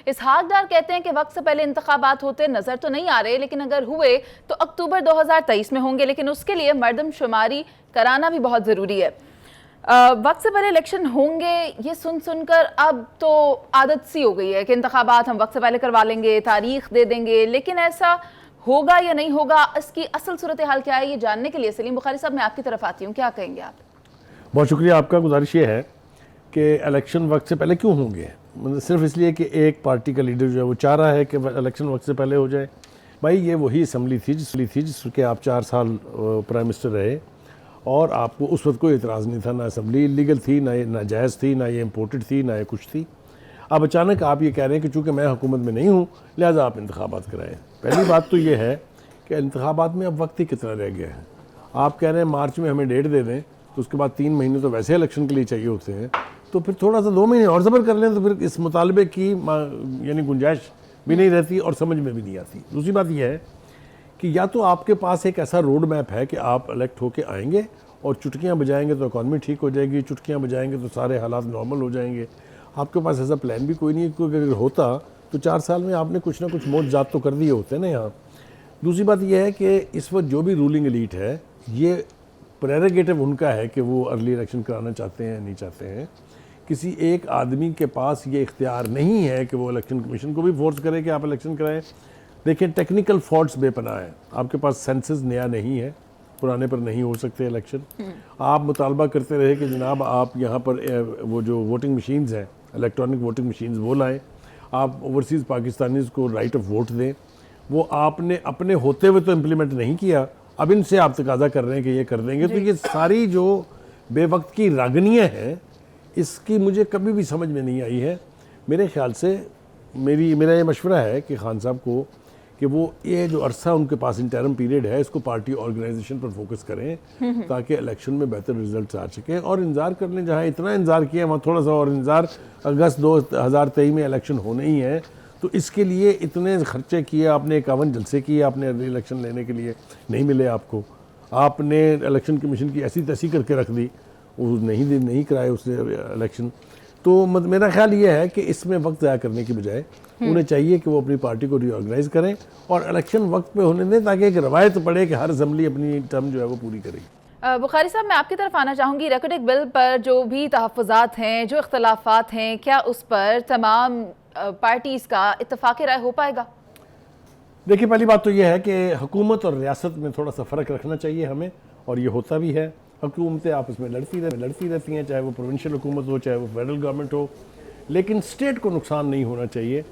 इसहाक डार कहते हैं कि वक्त से पहले इंतखाबात होते नजर तो नहीं आ रहे, लेकिन अगर हुए तो अक्टूबर 2023 में होंगे, लेकिन उसके लिए मर्दमशुमारी कराना भी बहुत ज़रूरी है। वक्त से पहले इलेक्शन होंगे, ये सुन सुनकर अब तो आदत सी हो गई है कि इंतखाबात हम वक्त से पहले करवा लेंगे, तारीख दे देंगे, लेकिन ऐसा होगा या नहीं होगा, इसकी असल सूरत हाल क्या है, ये जानने के लिए सलीम बुखारी साहब मैं आपकी तरफ आती हूँ, क्या कहेंगे आप? बहुत शुक्रिया आपका। गुजारिश ये है कि इलेक्शन वक्त से पहले क्यों होंगे, मतलब सिर्फ इसलिए कि एक पार्टी का लीडर जो है वो चाह रहा है कि इलेक्शन वक्त से पहले हो जाए। भाई ये वही असम्बली थी जिसके आप 4 साल प्राइम मिनिस्टर रहे और आपको उस वक्त कोई एतराज़ नहीं था, ना असम्बली इलीगल थी, ना ये नाजायज़ थी, ना ये इम्पोर्टेड थी, ना ये कुछ थी। अब अचानक आप ये कह रहे हैं कि चूँकि मैं हुकूमत में नहीं हूँ लिहाजा आप इंतखाबात कराएँ। पहली बात तो ये है कि इंतखाबात में अब वक्त ही कितना रह गया है। आप कह रहे हैं मार्च में हमें डेट दे दें, तो उसके बाद 3 महीने तो वैसे इलेक्शन के लिए चाहिए होते हैं, तो फिर थोड़ा सा 2 महीने और ज़बर कर लें, तो फिर इस मुतालबे की यानी गुंजाइश भी नहीं रहती और समझ में भी नहीं आती। दूसरी बात यह है कि या तो आपके पास एक ऐसा रोड मैप है कि आप इलेक्ट होके आएंगे और चुटकियाँ बजाएंगे तो इकॉनमी ठीक हो जाएगी, चुटकियाँ बजाएंगे तो सारे हालात नॉर्मल हो जाएंगे। आपके पास ऐसा प्लान भी कोई नहीं है, क्योंकि अगर होता तो 4 साल में आपने कुछ ना कुछ मौत तो कर दिए होते ना यहाँ। दूसरी बात यह है कि इस वक्त जो भी रूलिंग एलीट है, ये प्रेरोगेटिव उनका है कि वो अर्ली इलेक्शन कराना चाहते हैं नहीं चाहते हैं। किसी एक आदमी के पास ये इख्तियार नहीं है कि वो इलेक्शन कमीशन को भी फोर्स करे कि आप इलेक्शन कराएं। देखिए टेक्निकल फॉल्ट्स बेपनाह है, आपके पास सेंसस नया नहीं है, पुराने पर नहीं हो सकते इलेक्शन। आप मुतालबा करते रहे कि जनाब आप यहाँ पर वो जो वोटिंग मशीन्स हैं, इलेक्ट्रॉनिक वोटिंग मशीन्स वो लाएँ, आप ओवरसीज़ पाकिस्तानीज़ को राइट ऑफ वोट दें, वो आपने अपने होते हुए तो इम्प्लीमेंट नहीं किया, अब इनसे आप तकाजा कर रहे हैं कि ये कर देंगे। तो ये सारी जो बेवक्त की रागनियाँ हैं, इसकी मुझे कभी भी समझ में नहीं आई है। मेरे ख्याल से मेरा ये मशवरा है कि खान साहब को कि वो ये जो अरसा उनके पास इंटरम पीरियड है, इसको पार्टी ऑर्गेनाइजेशन पर फोकस करें ताकि इलेक्शन में बेहतर रिजल्ट आ सकें, और इंतज़ार कर लें। जहाँ इतना इंतज़ार किया वहाँ थोड़ा सा और इंतज़ार, अगस्त 2023 में इलेक्शन होने ही है, तो इसके लिए इतने खर्चे किए आपने, 51 जलसे किए आपने इलेक्शन लेने के लिए, नहीं मिले आपको। आपने इलेक्शन कमीशन की ऐसी तैसी करके रख दी, वो नहीं कराए उसने इलेक्शन। तो मेरा ख्याल ये है कि इसमें वक्त ज़ाया करने की बजाय उन्हें चाहिए कि वो अपनी पार्टी को रीऑर्गेनाइज करें और इलेक्शन वक्त पे होने दें, ताकि एक रवायत पड़े कि हर असम्बली अपनी टर्म जो है वो पूरी करेगी। बुखारी साहब मैं आपकी तरफ आना चाहूँगी। रेकॉर्डिक बिल पर जो भी तहफ़्फ़ुज़ात हैं, जो इख्तलाफात हैं, क्या उस पर तमाम पार्टीज़ का इत्तफ़ाक़ राय हो पाएगा? देखिए पहली बात तो यह है कि हुकूमत और रियासत में थोड़ा सा फ़र्क रखना चाहिए हमें, और ये होता भी है। हुकूमतें आपस में लड़ती रहती हैं, चाहे वो प्रोविंशियल हुकूमत हो, चाहे वो फेडरल गवर्नमेंट हो, लेकिन स्टेट को नुकसान नहीं होना चाहिए।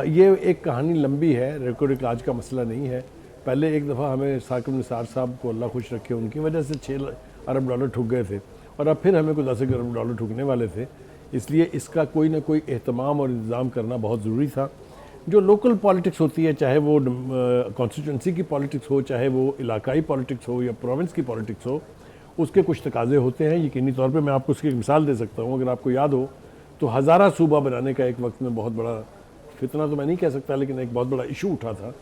ये एक कहानी लंबी है, रिकॉर्डिक आज का मसला नहीं है। पहले एक दफ़ा हमें साकिब निसार साहब को अल्लाह खुश रखे, उनकी वजह से $6 अरब ठुक गए थे, और अब फिर हमें कुछ $10 अरब ठुकने वाले थे। इसलिए इसका कोई ना कोई एहतमाम और इंतज़ाम करना बहुत ज़रूरी था। जो लोकल पॉलिटिक्स होती है, चाहे वो कॉन्स्टिट्यूंसी की पॉलिटिक्स हो, चाहे वो इलाकाई पॉलिटिक्स हो या प्रोविंस की पॉलिटिक्स हो, उसके कुछ तकाजे होते हैं। यकीनी तौर पे मैं आपको उसकी एक मिसाल दे सकता हूँ। अगर आपको याद हो तो हज़ारा सूबा बनाने का एक वक्त में बहुत बड़ा फितना तो मैं नहीं कह सकता, लेकिन एक बहुत बड़ा इशू उठा था।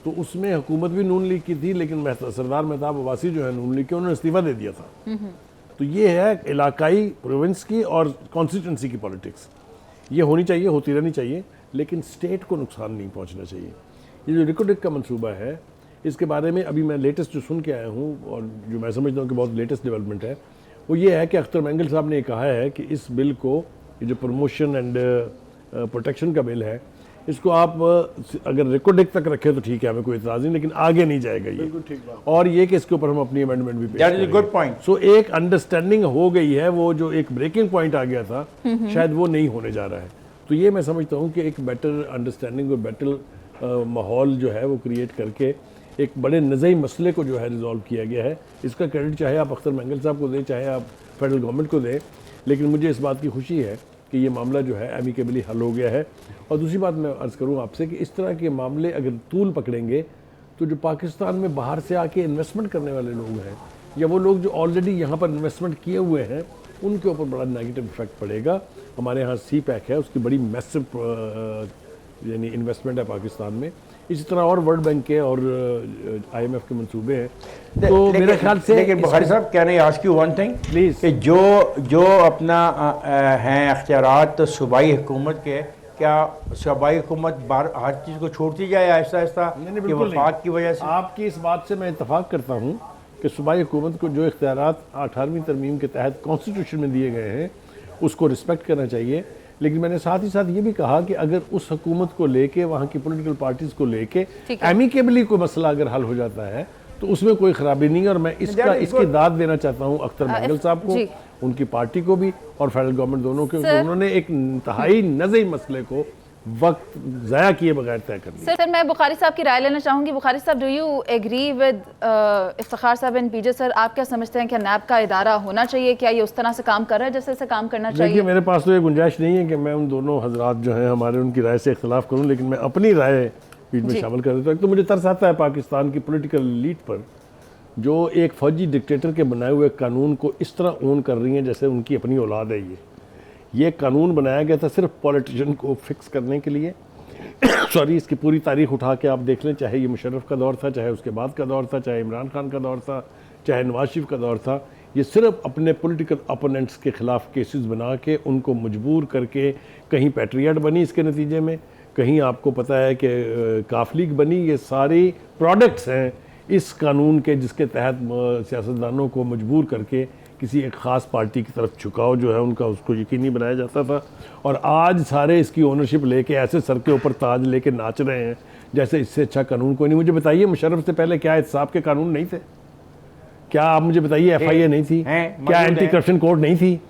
तो उसमें हुकूमत भी नून लीग की थी, लेकिन सरदार मेहताब अब्बासी जो है नून लीग के, उन्होंने इस्तीफ़ा दे दिया था। तो ये है इलाकाई प्रोविंस की और कॉन्स्टिट्यूंसी की पॉलिटिक्स, ये होनी चाहिए, होती रहनी चाहिए, लेकिन स्टेट को नुकसान नहीं पहुँचना चाहिए। ये जो रिकॉर्डिक का मनसूबा है, इसके बारे में अभी मैं लेटेस्ट जो सुन के आया हूँ और जो मैं समझता हूँ कि बहुत लेटेस्ट डेवलपमेंट है, वो ये है कि अख्तर मैंगल साहब ने कहा है कि इस बिल को, ये जो प्रमोशन एंड प्रोटेक्शन का बिल है, इसको आप अगर रिकॉर्डिक तक रखें तो ठीक है, हमें कोई इतराज़ नहीं, लेकिन आगे नहीं जाएगा ये। ठीक बात। और ये कि इसके ऊपर हम अपनी अमेंडमेंट भी पेश करेंगे। Good point. सो एक अंडरस्टैंडिंग हो गई है, वो जो एक ब्रेकिंग पॉइंट आ गया था शायद वो नहीं होने जा रहा है। तो ये मैं समझता हूँ कि एक बेटर अंडरस्टैंडिंग और बेटर माहौल जो है वो क्रिएट करके एक बड़े नज़ई मसले को जो है रिजॉल्व किया गया है। इसका क्रेडिट चाहे आप अख्तर मैंगल साहब को दें, चाहे आप फेडरल गवर्नमेंट को दें, लेकिन मुझे इस बात की खुशी है कि ये मामला जो है एमिकेबली हल हो गया है। और दूसरी बात मैं अर्ज़ करूँ आपसे कि इस तरह के मामले अगर तूल पकड़ेंगे तो जो पाकिस्तान में बाहर से आके इन्वेस्टमेंट करने वाले लोग हैं, या वो लोग जो ऑलरेडी यहाँ पर इन्वेस्टमेंट किए हुए हैं, उनके ऊपर बड़ा नेगेटिव इफेक्ट पड़ेगा। हमारे यहाँ CPEC है, उसकी बड़ी मैसिव यानी इन्वेस्टमेंट है पाकिस्तान में। इसी तरह और वर्ल्ड बैंक के और IMF के मंसूबे हैं। तो मेरे ख्याल से लेकिन बुखारी साहब, can I ask you one thing please, कि जो अपना हैं अख्तियारात तो सूबाई हुकूमत के, क्या सूबाई हुकूमत हर चीज़ को छोड़ती जाए आहिस्ता आहिस्ता कि बिल्कुल वफाक नहीं। की वजह से? आपकी इस बात से मैं इत्तफाक करता हूँ कि सूबाई हुकूमत को जो इख्तियारात 18वीं तरमीम के तहत कॉन्स्टिट्यूशन में दिए गए हैं उसको रिस्पेक्ट करना चाहिए, लेकिन मैंने साथ ही साथ ये भी कहा कि अगर उस हुकूमत को लेके, वहाँ की पॉलिटिकल पार्टीज़ को लेके ठीक है। एमिकेबली कोई मसला अगर हल हो जाता है तो उसमें कोई ख़राबी नहीं है। और मैं इसकी दाद देना चाहता हूँ अख्तर मैंगल साहब को, जी। उनकी पार्टी को भी और फेडरल गवर्नमेंट दोनों को। सर। उन्होंने एक इंतहाई नज़ई मसले को वक्त ज़ाया किए बगैर तय कर लिया। सर मैं बुखारी साहब की राय लेना चाहूँगी। बुखारी साहब, do you agree with Iftikhar साहब एंड पीजे सर? आप क्या समझते हैं कि नैब का इदारा होना चाहिए? क्या ये उस तरह से काम कर रहा है जैसे से काम करना देखिए, चाहिए? मेरे पास तो ये गुंजाइश नहीं है कि मैं उन दोनों हजरात जो हैं हमारे, उनकी राय से इख्तिलाफ करूं, लेकिन मैं अपनी राय बीच में जी। शामिल कर देता हूं। तो मुझे तरस आता है पाकिस्तान की पॉलिटिकल लीड पर, जो एक फौजी डिक्टेटर के बनाए हुए कानून को इस तरह ओन कर रही हैं जैसे उनकी अपनी औलाद है। ये कानून बनाया गया था सिर्फ पॉलिटिशियन को फिक्स करने के लिए। सॉरी, इसकी पूरी तारीख उठा के आप देख लें, चाहे ये मुशर्रफ का दौर था, चाहे उसके बाद का दौर था, चाहे इमरान खान का दौर था, चाहे नवाज शरीफ का दौर था, ये सिर्फ अपने पॉलिटिकल अपोनेंट्स के ख़िलाफ़ केसेस बना के उनको मजबूर करके, कहीं पैट्रियट बनी इसके नतीजे में, कहीं आपको पता है कि काफ लीग बनी। ये सारी प्रोडक्ट्स हैं इस कानून के जिसके तहत सियासतदानों को मजबूर करके किसी एक ख़ास पार्टी की तरफ झुकाव जो है उनका, उसको यकीनी बनाया जाता था। और आज सारे इसकी ओनरशिप लेके ऐसे सर के ऊपर ताज लेके नाच रहे हैं जैसे इससे अच्छा कानून कोई नहीं। मुझे बताइए, मुशर्रफ से पहले क्या एहतसाब के कानून नहीं थे? क्या आप मुझे बताइए, FIA नहीं थी? क्या एंटी करप्शन कोड नहीं थी?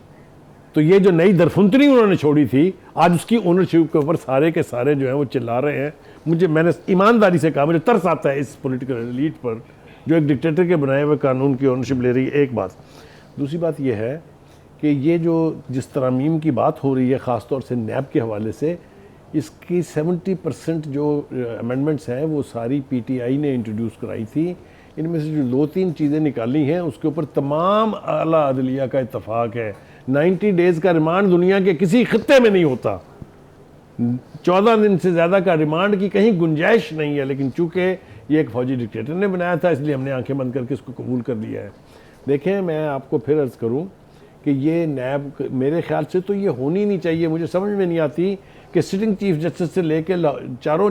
तो ये जो नई दरफुंतरी उन्होंने छोड़ी थी, आज उसकी ओनरशिप के ऊपर सारे के सारे जो हैं वो चिल्ला रहे हैं। मैंने ईमानदारी से कहा, मुझे तरस आता है इस पॉलिटिकल एलीट पर जो एक डिक्टेटर के बनाए हुए कानून की ओनरशिप ले रही है। एक बात। दूसरी बात यह है कि ये जो जिस तरमीम की बात हो रही है ख़ास तौर से नैब के हवाले से, इसकी 70% जो अमेंडमेंट्स हैं वो सारी PTI ने इंट्रोड्यूस कराई थी। इनमें से जो 2-3 चीज़ें निकाली हैं उसके ऊपर तमाम आला अदलिया का इत्तफाक है। 90 डेज़ का रिमांड दुनिया के किसी खित्ते में नहीं होता। 14 दिन से ज़्यादा का रिमांड की कहीं गुंजाइश नहीं है, लेकिन चूँकि ये एक फौजी डिक्टेटर ने बनाया था इसलिए हमने आंखें बंद करके इसको कबूल कर लिया है। देखें, मैं आपको फिर अर्ज़ करूं कि ये नैब मेरे ख्याल से तो ये होनी नहीं चाहिए। मुझे समझ में नहीं आती कि सिटिंग चीफ जस्टिस से लेके चारों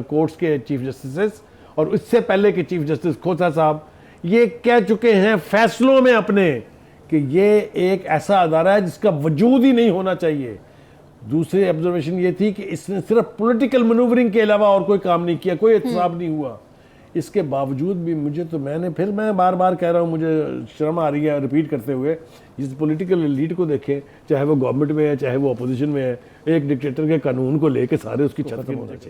कोर्ट्स के चीफ जस्टिस और इससे पहले के चीफ जस्टिस खोसा साहब ये कह चुके हैं फैसलों में अपने कि ये एक ऐसा अदारा है जिसका वजूद ही नहीं होना चाहिए। दूसरी ऑब्जर्वेशन ये थी कि इसने सिर्फ पॉलिटिकल मनूवरिंग के अलावा और कोई काम नहीं किया, कोई एहतसाब नहीं हुआ। इसके बावजूद भी मैं बार बार कह रहा हूँ, मुझे शर्म आ रही है रिपीट करते हुए, जिस पॉलिटिकल लीड को देखें, चाहे वो गवर्नमेंट में है चाहे वो अपोजिशन में है, एक डिक्टेटर के कानून को लेके सारे उसकी छत होना चाहिए।